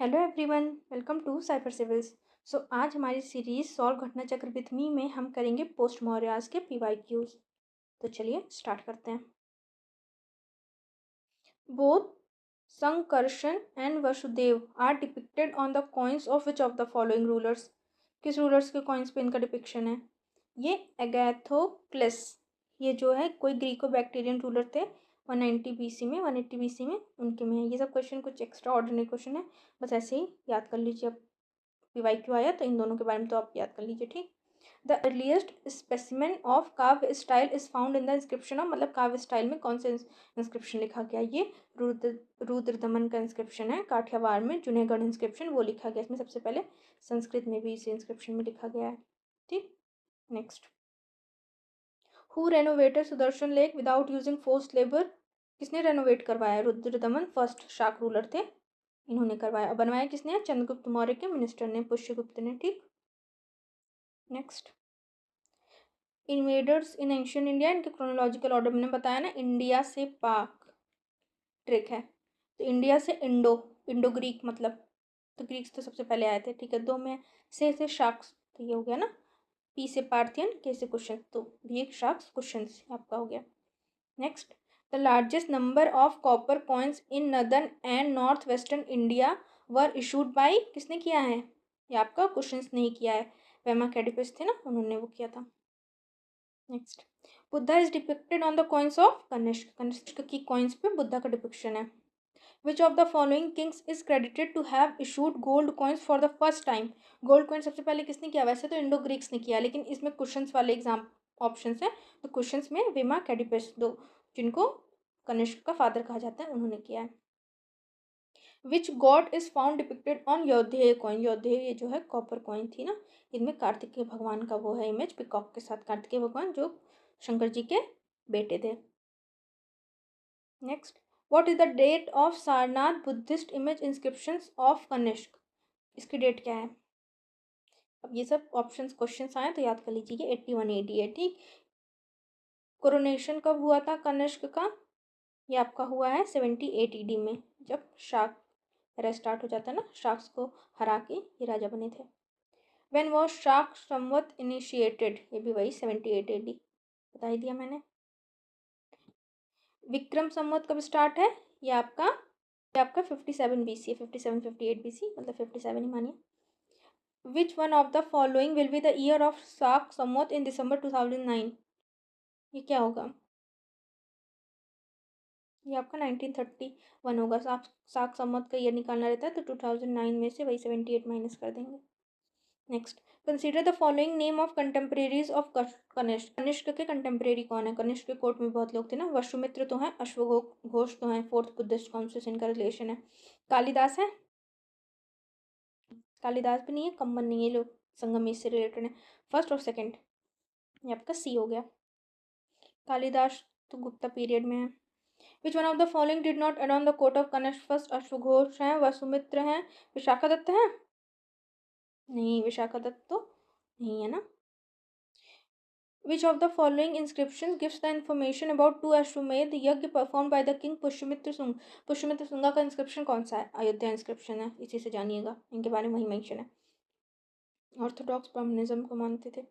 Hello everyone, welcome to cyber civils. आज हमारी series solve घटना चक्र विथ मी में हम करेंगे पोस्ट मौर्यास के पीवाईक्यूज। तो चलिए स्टार्ट करते हैं। Both Sankarshana and Vasudeva are depicted on the coins of which of the following rulers. किस रूलर्स के कॉइन्स पे इनका डिपिक्शन है? ये एगैथोक्लेस, ये जो है कोई ग्रीको बैक्टीरियन रूलर थे 190 BC में 180 BC में, उनके में है। ये सब क्वेश्चन कुछ एक्स्ट्रा ऑर्डिनरी क्वेश्चन है, बस ऐसे ही याद कर लीजिए। अब पीवाईक्यू आया तो इन दोनों के बारे में तो आप याद कर लीजिए, ठीक। द अर्लीस्ट स्पेसिमेन ऑफ काव्य style is found in the inscription of, मतलब काव्य स्टाइल में कौन से इंस्क्रिप्शन लिखा गया? ये रुद्रदमन का इंस्क्रिप्शन है काठियावाड़ में, जुनेगढ़ इंस्क्रिप्शन वो लिखा गया। इसमें सबसे पहले संस्कृत में भी इसी इंस्क्रिप्शन में लिखा गया है, ठीक। Next, who renovated Sudarshan lake without using forced labour? किसने रेनोवेट करवाया? रुद्रदमन फर्स्ट शाक रूलर थे, इन्होंने करवाया। और बनवाया किसने? चंद्रगुप्त मौर्य के मिनिस्टर ने, पुष्यगुप्त ने, ठीक। Next, invaders in ancient India, इनके क्रोनोलॉजिकल ऑर्डर मैंने बताया ना, इंडिया से पाक ट्रिक है, तो इंडिया से इंडो ग्रीक, मतलब तो ग्रीक्स तो सबसे पहले आए थे, ठीक है। दो में से शाक्स, तो ये हो गया ना। पी से पार्थियन, के से कुशन, तो भी एक शाक्स कुशन आपका हो गया। Next, the largest number of copper coins in northern and north western India were issued by, किसने किया है? ये आपका क्वेश्चंस नहीं किया है, वेमा कैडिपस थे ना, उन्होंने वो किया था। Next, Buddha is depicted on the coins of Kanishka, Kanishka की कॉइन्स पे बुद्धा का डिपिक्शन है। Which of the following kings is credited to have issued gold coins for the first time? Gold coin सबसे पहले किसने किया? वैसे तो इंडो ग्रीक्स ने किया, लेकिन इसमें क्वेश्चंस वाले एग्जाम ऑप्शंस हैं, तो क्वेश्चंस में वेमा कैडिपस, दो जिनको कनिष्क का फादर कहा जाता है, उन्होंने किया है। Which god is found depicted on Yaudheya coin? Yaudheya ये जो है कॉपर कॉइन थी ना, इनमें कार्तिकेय भगवान का वो है इमेज, पिकॉक के साथ कार्तिकेय भगवान जो शंकर जी के बेटे थे। Next, what is the date of Sarnath Buddhist image inscriptions of Kanishka? इसकी डेट क्या है? अब ये सब ऑप्शंस क्वेश्चंस आए तो याद कर लीजिए। 81 AD है, ठीक। कोरोनेशन कब हुआ था कनिष्क का? ये आपका हुआ है 78 AD में, जब शाक एरा स्टार्ट हो जाता है ना, शाक्स को हरा के ये राजा बने थे। व्हेन वॉज शाक संवत इनिशिएटेड? ये भी वही 78 AD, बता ही दिया मैंने। विक्रम संवत कब स्टार्ट है? ये आपका 57 BC है, 57-58 BC, मतलब 57 ही मानिए। विच one of the following will be the year of शाक संवत इन दिसंबर 2009? ये क्या होगा? ये आपका 1931 होगा। शाक संवत का ईयर निकालना रहता है, तो 2009 में से वही 78 माइनस कर देंगे। Next, consider the following name of contemporaries of Kanishka. Kanishka के कंटेम्प्रेरी कौन है? कनिष्क के कोर्ट में बहुत लोग थे ना। वसुमित्र तो हैं, अश्वघोष तो हैं, फोर्थ बुद्धिस्ट काउंसिल से इनका रिलेशन है। कालिदास है? कालिदास भी नहीं है, कम्मन नहीं है, लोग संगम से रिलेटेड है। फर्स्ट और सेकंड, ये आपका सी हो गया। कालिदास तो गुप्ता पीरियड में है। Which one of the following did not adorn the court of Kanishka? First अश्वघोष हैं, वसुमित्र हैं, विशाखादत्त हैं? नहीं, विशाखादत्त तो नहीं है ना। Which of the following inscriptions gives the information about two अश्वमेध यज्ञ performed by the king Pushyamitra Shunga? Pushyamitra Shunga का इंस्क्रिप्शन कौन सा है? अयोध्या इंस्क्रिप्शन है, इसी से जानिएगा, इनके बारे में वही मेंशन है। ऑर्थोडॉक्स ब्राह्मणिज्म को मानते थे।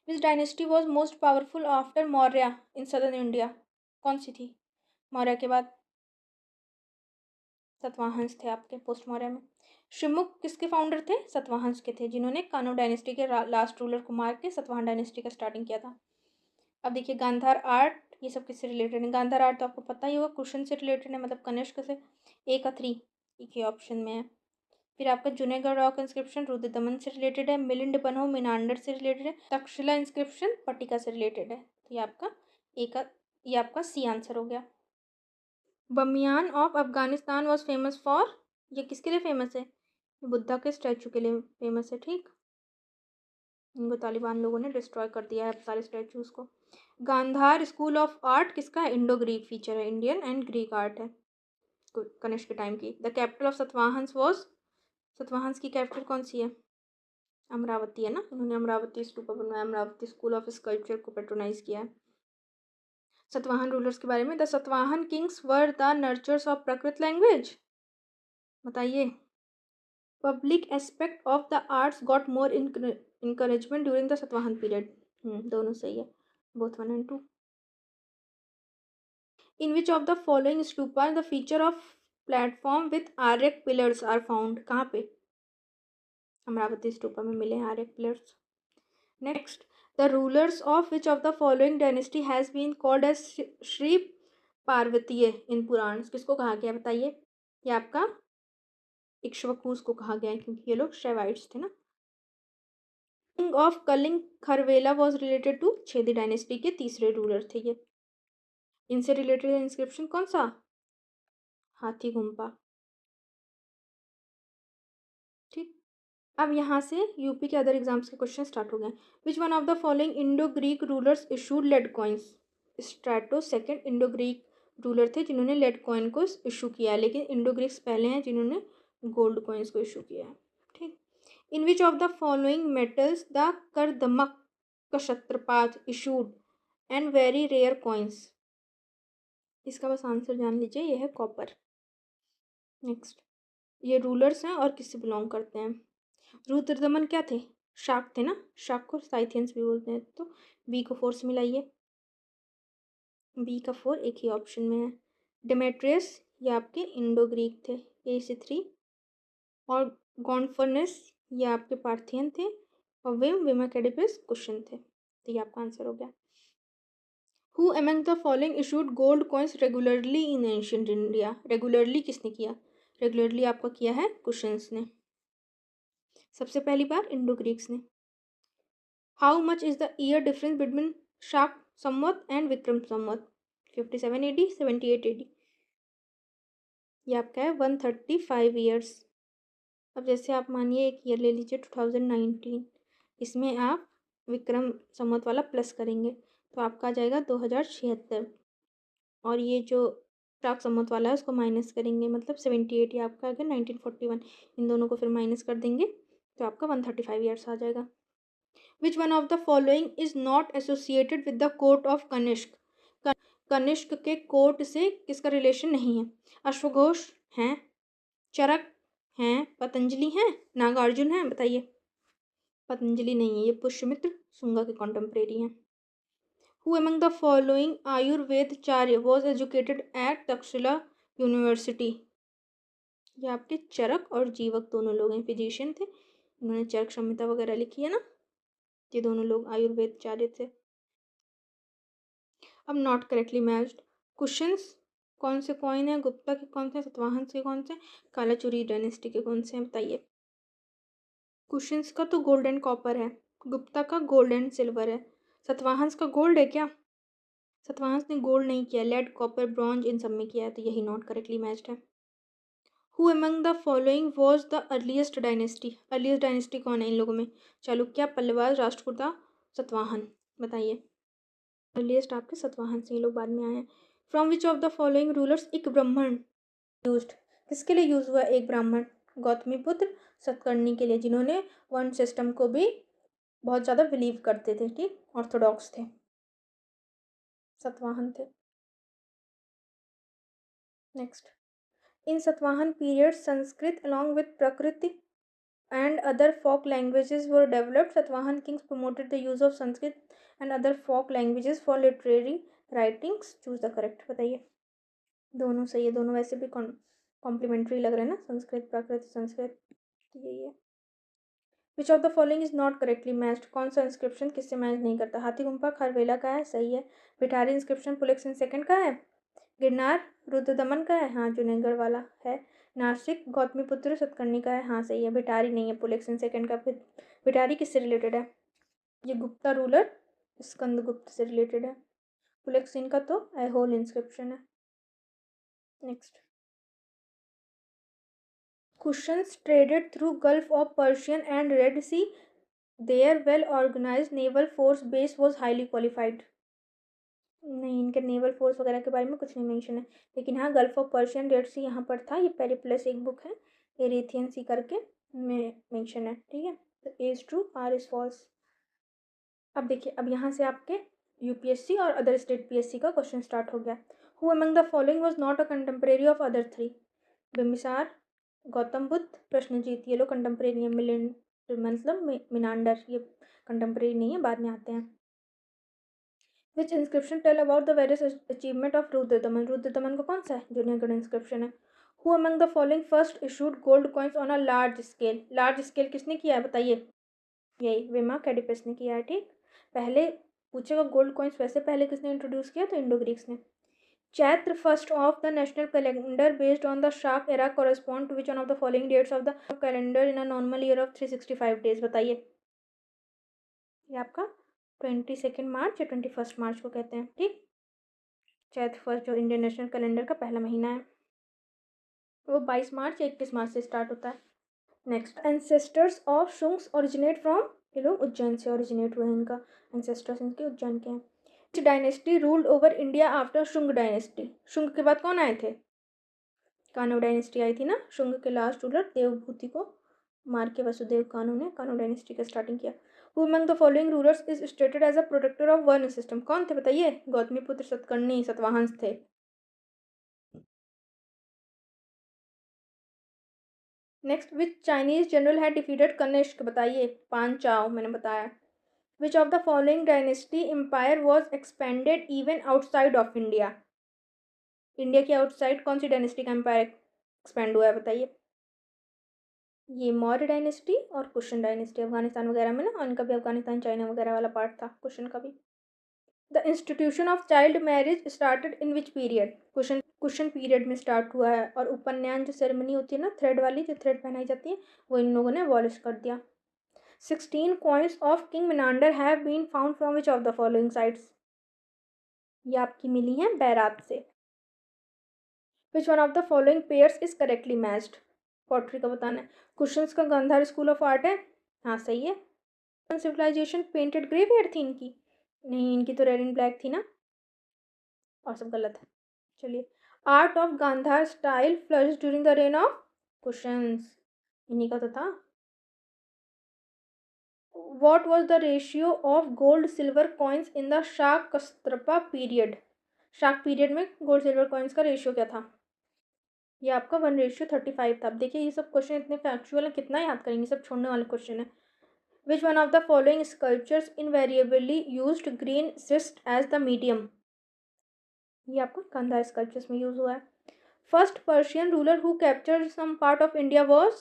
Which dynasty was most powerful after Maurya in southern India? कौन सी थी मौर्य के बाद? सतवाहंस थे आपके पोस्ट मौर्य में। शिवमुख किसके फाउंडर थे? सतवाहंस के थे, जिन्होंने कानो डायनेस्टी के लास्ट रूलर को मार के सतवाहन डायनेस्टी का स्टार्टिंग किया था। अब देखिए, गांधार आर्ट, ये सब किससे रिलेटेड है? गांधार आर्ट तो आपको पता ही होगा, क्वेश्चन से रिलेटेड है, मतलब कनिष्क से। ए का 3 एक ऑप्शन में है। फिर आपका जुनेगढ़ रॉक इंस्क्रिप्शन रुद्रदमन से रिलेटेड है। मिलिंद बनहो मिनांडर से रिलेटेड है। तक्षशिला इंस्क्रिप्शन पट्टिका से रिलेटेड है, तो ये आपका ये आपका सी आंसर हो गया। Bamiyan of Afghanistan was famous for, ये किसके लिए फेमस है? बुद्धा के स्टैचू के लिए फेमस है, ठीक। इनको तालिबान लोगों ने डिस्ट्रॉय कर दिया है सारे स्टैचूज को। गांधार स्कूल ऑफ आर्ट किसका है? इंडो ग्रीक फीचर है, इंडियन एंड ग्रीक आर्ट है, कनिष्क के टाइम की। द कैपिटल ऑफ सतवाहंस वॉज, सतवाहंस की कैपिटल कौन सी है? अमरावती है ना, उन्होंने अमरावती स्तूपा बनवाया, अमरावती स्कूल ऑफ स्कल्पचर को पेट्रोनाइज किया है। सतवाहन रूलर्स के बारे में, the Satavahana kings were the nurturers of Prakrit language, बताइए। Public aspect of the arts got more encouragement during the Satavahana period. दोनों सही है, both 1 and 2। In which of the following stupa the feature of platform with Aryaka pillars are found? कहाँ पे? अमरावती स्तूपा में मिले हैं Aryaka pillars. Next, the rulers of which of the following dynasty has been called as Shri Parvatiya in Purana? किसको कहा गया बताइए? ये आपका इक्ष्वाकुस को कहा गया है, क्योंकि ये लोग शैवाइट्स थे ना। King of Kalinga Kharavela was related to Chedi dynasty के तीसरे रूलर थे ये। इनसे रिलेटेड इंस्क्रिप्शन कौन सा? हाथी गुम्पा। ठीक, अब यहाँ से यूपी के अदर एग्जाम्स के क्वेश्चन स्टार्ट हो गए। Which one of the following Indo Greek rulers issued lead coins? Strato second Indo Greek ruler थे जिन्होंने लेड कॉइन को इशू किया है, लेकिन इंडो ग्रीक्स पहले हैं जिन्होंने गोल्ड कॉइन्स को इशू किया है। ठीक, in which of the following metals the Kardamaka Kshatrapas issued and very rare coins? इसका बस आंसर जान लीजिए, यह है कॉपर। नेक्स्ट, ये रूलर्स हैं और किससे बिलोंग करते हैं? रुद्रदमन क्या थे? शाक थे ना, शाक को साइथियंस भी बोलते हैं। तो बी को 4 से मिलाइए, बी का 4 एक ही ऑप्शन में है। डेमेट्रियस ये आपके इंडो ग्रीक थे, ए से 3। और गॉन्फर्नेस ये आपके पार्थियन थे। और विमाकेडिपस कुशन थे। तो ये आपका आंसर हो गया। Who among the following issued gold coins regularly in ancient India? Regularly किसने किया? रेगुलरली आपका किया है कुशन्स ने, सबसे पहली बार इंडो ग्रीक्स ने। How much is the year difference between शाक संवत and Vikram Samvat? 57 AD 78 AD? ये आपका है 135 ईयर्स। अब जैसे आप मानिए एक ईयर ले लीजिए 2019, इसमें आप विक्रम संवत वाला प्लस करेंगे तो आपका आ जाएगा 2076। और ये जो शाक संवत वाला है उसको माइनस करेंगे, मतलब 78। ये आपका आ गया 1941। इन दोनों को फिर माइनस कर देंगे तो आपका 135 ईयर्स आ जाएगा। Which one of the following is not associated with the court of Kanishka? Kanishka के कोर्ट से किसका रिलेशन नहीं है? अश्वघोष हैं, चरक हैं, पतंजलि हैं, नागार्जुन हैं? बताइए। पतंजलि नहीं है, ये पुष्यमित्र शुंगा के कॉन्टेम्परेरी हैं। Who among the following Ayurvedacharya was educated at Taxila university? ये आपके चरक और जीवक दोनों लोग हैं, फिजिशियन थे, इन्होंने चरक संहिता वगैरह लिखी है ना। ये दोनों लोग आयुर्वेदचार्य थे। अब नॉट करेक्टली मैच्ड क्वेश्चंस, कौन से कॉइन है? गुप्ता के कौन से, सतवाहन के कौन से, कालाचुरी डायनेस्टी के कौन से हैं? बताइए। क्वेश्चंस का तो गोल्ड एंड कॉपर है, गुप्ता का गोल्ड एंड सिल्वर है, सतवाहंस का गोल्ड है क्या? सतवाहंस ने गोल्ड नहीं किया, लेड कॉपर ब्रॉन्ज इन सब में किया है, तो यही नॉट करेक्टली मैच्ड है। Who among the following was the earliest dynasty? Earliest dynasty कौन है इन लोगों में? चालुक्य, पल्लवा, राष्ट्रकूटा, सतवाहन? बताइए। अर्लीस्ट आपके सतवाहन से, ये लोग बाद में आए हैं। From which of the following rulers एक ब्राह्मण यूज्ड? किसके लिए यूज हुआ एक ब्राह्मण? गौतमीपुत्र सतकर्णी के लिए, जिन्होंने वर्ण सिस्टम को भी बहुत ज़्यादा बिलीव करते थे। ठीक, ऑर्थोडॉक्स थे, सतवाहन थे। Next, in Satavahana period Sanskrit along with Prakriti and other folk languages were developed. Satvahan kings promoted the use of Sanskrit and other folk languages for literary writings. Choose the correct। बताइए। दोनों सही है, दोनों वैसे भी कॉम्प्लीमेंट्री लग रहे हैं ना, संस्कृत प्राकृत संस्कृत, तो यही है। Which of the following is not correctly matched? कौन सा इंस्क्रिप्शन किससे मैच नहीं करता? हाथी गुम्पा खारवेला का है, सही है। भिठारी इंस्क्रिप्शन पुलकेशिन सेकंड का है। गिरनार रुद्रदमन का है, हाँ जूनागढ़ वाला है। नासिक गौतमीपुत्र सतकर्णी का है, हाँ सही है। भिठारी नहीं है, पुलकेशिन सेकंड का। भिठारी किससे रिलेटेड है? ये गुप्ता रूलर स्कंदगुप्त से रिलेटेड है। पुलकेशिन का तो ऐहोल इंस्क्रिप्शन है। Next, Kushans traded through Gulf of Persian and Red Sea. Their well-organized naval force base was highly qualified. नहीं, इनके नेवल फोर्स वगैरह के बारे में कुछ नहीं मेंशन है, लेकिन हाँ गल्फ ऑफ पर्शियन रेड सी यहाँ पर था। ये पेरिप्लस एक बुक है, एरेथियन सी करके में मेंशन है। ठीक है, तो A is true, R is false. अब देखिए, अब यहाँ से आपके यूपीएससी और अदर स्टेट पीएससी का क्वेश्चन स्टार्ट हो गया। Who among the following was not a contemporary of other three? Bimbisara, Gautama Buddha, Prasenajit, ये लोग कंटेम्प्रेरी है। मतलब मिनांडर, ये कंटेम्प्रेरी नहीं है, बाद में आते हैं। Which inscription tell about the various achievement of Rudradaman. Rudradaman का कौन सा है? जूनागढ़ इंस्क्रिप्शन है। Who among the following first issued gold coins on a large scale. Large scale किसने किया है बताइए? यही विमा कैडिपस ने किया है। ठीक, पहले पूछेगा गोल्ड कॉइन्स वैसे पहले किसने इंट्रोड्यूस किया? तो इंडो ग्रीक्स ने। Chaitra first of the national calendar based on the Shaka era correspond to which one of the following dates of the calendar in a normal year of 365 days. बताइए, ये आपका 22 मार्च या 21 मार्च को कहते हैं। ठीक, चैत्र फर्स्ट जो इंडियन नेशनल कैलेंडर का पहला महीना है वो 22 मार्च या 21 मार्च से स्टार्ट होता है। Next, ancestors of Shungas originate from. ये लोग उज्जैन से ओरिजिनेट हुए हैं, इनका एंसेस्टर्स इनके उज्जैन के हैं। विच dynasty ruled over India after Shunga dynasty. Shunga के बाद कौन आए थे? कानो डायनेस्टी आई थी ना। शुंग के लास्ट रूलर देवभूति को मार के वसुदेव कानो ने कानो डायनेस्टी का स्टार्टिंग किया। Who among the following rulers is stated as a protector of varna system. कौन थे बताइए? गौतमीपुत्र, सतकर्णी, सतवाहंस थे। Next, which Chinese general had defeated Kanishka. बताइए, पांचाओ मैंने बताया। Which of the following dynasty empire was expanded even outside of India. India के outside कौन सी डायनेस्टी का एम्पायर एक्सपेंड हुआ है बताइए? ये मौर्य डायनेस्टी और कुशन डायनेस्टी, अफगानिस्तान वगैरह में ना, उनका भी अफगानिस्तान चाइना वगैरह वाला पार्ट था कुशन का भी। The institution of child marriage started in which period. Cushion period में स्टार्ट हुआ है। और उपनयन जो सेरेमनी होती है ना, थ्रेड वाली जो थ्रेड पहनाई जाती है, वो इन लोगों ने अबॉलिश कर दिया। 16 coins of king Menander have been found from which of the following sites. ये आपकी मिली हैं बैरात से। Which one of the following pairs is correctly matched. Pottery का बताना है। कुशंस का गांधार स्कूल ऑफ आर्ट है, हाँ सही है। सिविलाइजेशन पेंटेड ग्रेवयार्ड थी इनकी? नहीं, इनकी तो रेड एंड ब्लैक थी ना, और सब गलत है। चलिए, art of Gandhara style flourish during the reign of Kushans, इन्हीं का तो था। What was the ratio of gold silver coins in the Shaka Kshatrapa period. Shaka period में गोल्ड सिल्वर कॉइन्स का रेशियो क्या था? ये आपका 1:35 था। अब देखिए, ये सब क्वेश्चन इतने फैक्चुअल है, कितना याद करेंगे, सब छोड़ने वाले क्वेश्चन है। Which one of the following sculptures invariably used green schist as the medium. ये आपका गांधार स्कल्पचर्स में यूज हुआ है। First Persian ruler who captured some part of India was.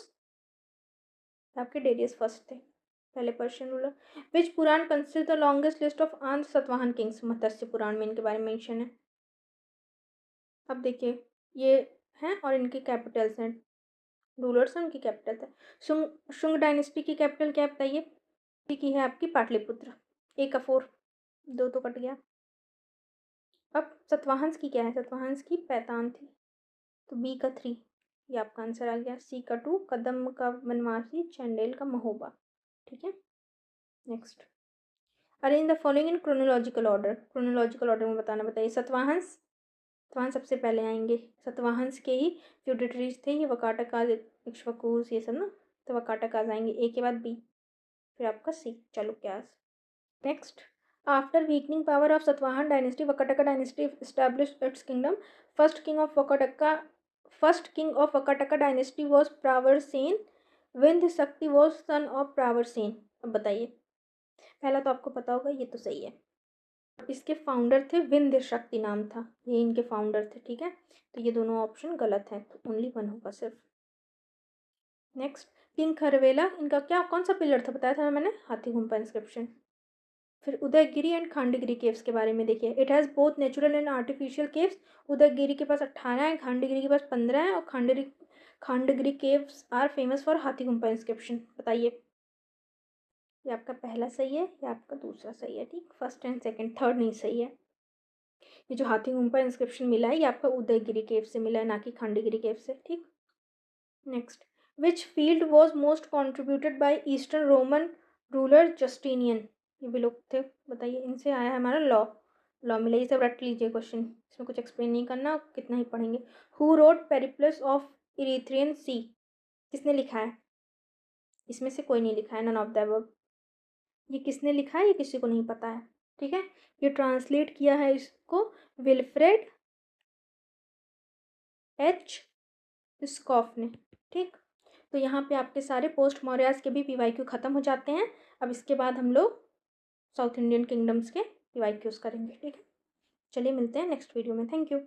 आपके डेरियस फर्स्ट थे पहले Persian ruler. Which Purana consider the longest list of Andhra Satavahana kings. Matsya Purana में इनके बारे में मेंशन है। अब देखिए, ये हैं और इनकी कैपिटल्स हैं, रूलर्स हैं, उनकी कैपिटल है। शुंग डायनेस्टी की कैपिटल क्या बताइए? की है आपकी पाटलिपुत्र। एक का 4, 2 तो कट गया। अब सतवाहंस की क्या है? सतवाहंस की पैतान थी, तो बी का 3, ये आपका आंसर आ गया। सी का 2, कदम का वनवासी, चंडेल का महोबा। ठीक है, next, arrange the following in chronological order. Chronological order में बताना, बताइए। सतवाहन सबसे पहले आएंगे। सतवाहंस के ही फ्यूडिटरीज थे ये, वकाटकाज, इक्ष्वाकुस, ये सब ना, तो वकाटकाज आएंगे ए के बाद बी, फिर आपका C Chalukyas. Next, after weakening power of Satavahana dynasty, Vakataka dynasty established its kingdom. First king of Vakataka dynasty was Pravarasena. Vindhyashakti was son of प्रावरसेन। अब बताइए, पहला तो आपको पता होगा, ये तो सही है। इसके फाउंडर थे विंध्य शक्ति नाम था, ये इनके फाउंडर थे। ठीक है, तो ये दोनों ऑप्शन गलत है, तो ओनली 1 होगा सिर्फ। नेक्स्ट, किंग खरवेला, इनका क्या कौन सा पिलर था बताया था मैंने? हाथी गुम्फा इंस्क्रिप्शन। फिर उदयगिरी एंड खांडगिरी केव्स के बारे में देखिए। It has both natural and artificial caves. Udayagiri के पास 18 है, खांडगिरी के पास 15 है, और खांडगिरी केव्स आर फेमस फॉर हाथी गुम्फा इंस्क्रिप्शन। बताइए, ये आपका पहला सही है, ये आपका दूसरा सही है। ठीक, फर्स्ट एंड सेकंड, थर्ड नहीं सही है। ये जो हाथी गुम्फा इंस्क्रिप्शन मिला है, ये आपका उदयगिरी केव से मिला है, ना कि खांडगिरी केव से। ठीक, next, which field was most contributed by eastern Roman ruler Justinian. ये भी लोग थे, बताइए। इनसे आया है हमारा लॉ। लॉ मिला, ये सब रट लीजिए क्वेश्चन, इसमें कुछ एक्सप्लेन नहीं करना, कितना ही पढ़ेंगे। Who wrote Periplus of Erythraean sea. किसने लिखा है? इसमें से कोई नहीं लिखा है, नन ऑफ द अबव। ये किसने लिखा है, ये किसी को नहीं पता है। ठीक है, ये ट्रांसलेट किया है इसको विल्फ्रेड एच स्कॉफ ने। ठीक, तो यहाँ पे आपके सारे पोस्ट मौर्यास के भी PYQ ख़त्म हो जाते हैं। अब इसके बाद हम लोग साउथ इंडियन किंगडम्स के PYQs करेंगे। ठीक है, चलिए मिलते हैं नेक्स्ट वीडियो में। Thank you.